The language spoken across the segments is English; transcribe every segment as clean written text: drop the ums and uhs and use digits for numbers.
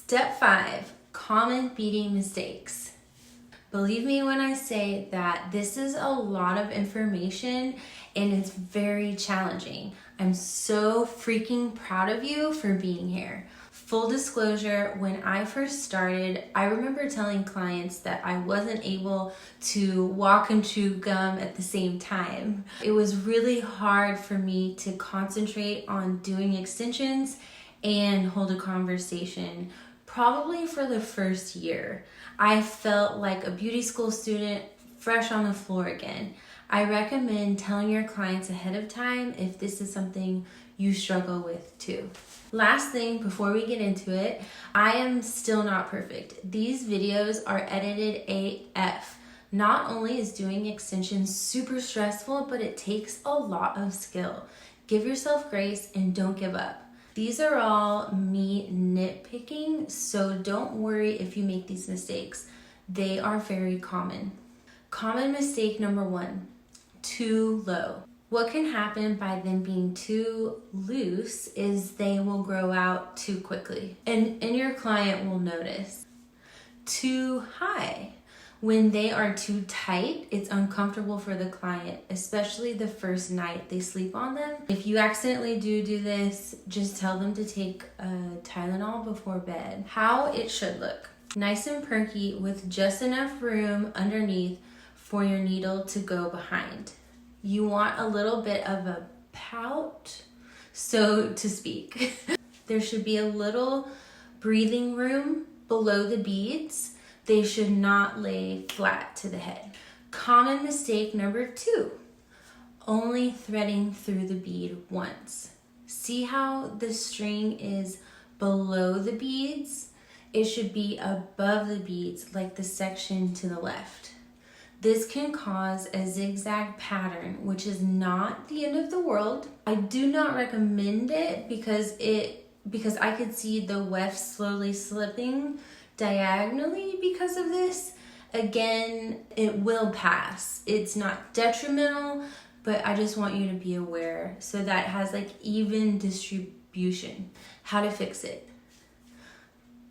Step 5, common beading mistakes. Believe me when I say that this is a lot of information and it's very challenging. I'm so freaking proud of you for being here. Full disclosure, when I first started, I remember telling clients that I wasn't able to walk and chew gum at the same time. It was really hard for me to concentrate on doing extensions and hold a conversation, probably for the first year. I felt like a beauty school student fresh on the floor again. I recommend telling your clients ahead of time if this is something you struggle with too. Last thing before we get into it, I am still not perfect. These videos are edited AF. Not only is doing extensions super stressful, but it takes a lot of skill. Give yourself grace and don't give up. These are all me nitpicking, so don't worry if you make these mistakes. They are very common. Common mistake number 1, too low. What can happen by them being too loose is they will grow out too quickly, and your client will notice. Too high. When they are too tight, it's uncomfortable for the client, especially the first night they sleep on them. If you accidentally do this, just tell them to take a Tylenol before bed. How it should look. Nice and perky with just enough room underneath for your needle to go behind. You want a little bit of a pout, so to speak. There should be a little breathing room below the beads. They should not lay flat to the head. Common mistake number 2, only threading through the bead once. See how the string is below the beads? It should be above the beads, like the section to the left. This can cause a zigzag pattern, which is not the end of the world. I do not recommend it because I could see the wefts slowly slipping diagonally because of this. Again, it will pass. It's not detrimental, but I just want you to be aware so that it has like even distribution. How to fix it?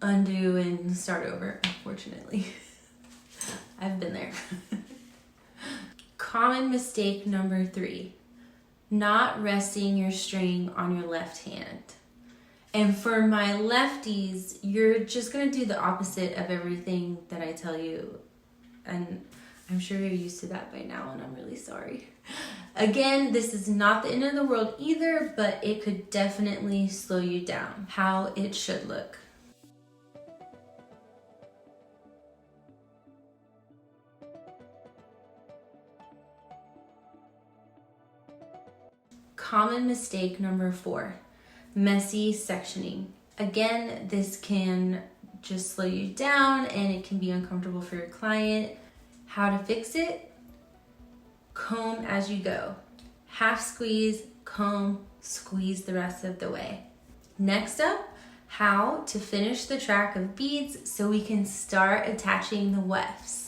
Undo and start over, unfortunately. I've been there. Common mistake number 3, not resting your string on your left hand. And for my lefties, you're just gonna do the opposite of everything that I tell you. And I'm sure you're used to that by now, and I'm really sorry. Again, this is not the end of the world either, but it could definitely slow you down. How it should look. Common mistake number 4, messy sectioning. Again, this can just slow you down and it can be uncomfortable for your client. How to fix it? Comb as you go. Half squeeze, comb, squeeze the rest of the way. Next up, how to finish the track of beads so we can start attaching the wefts.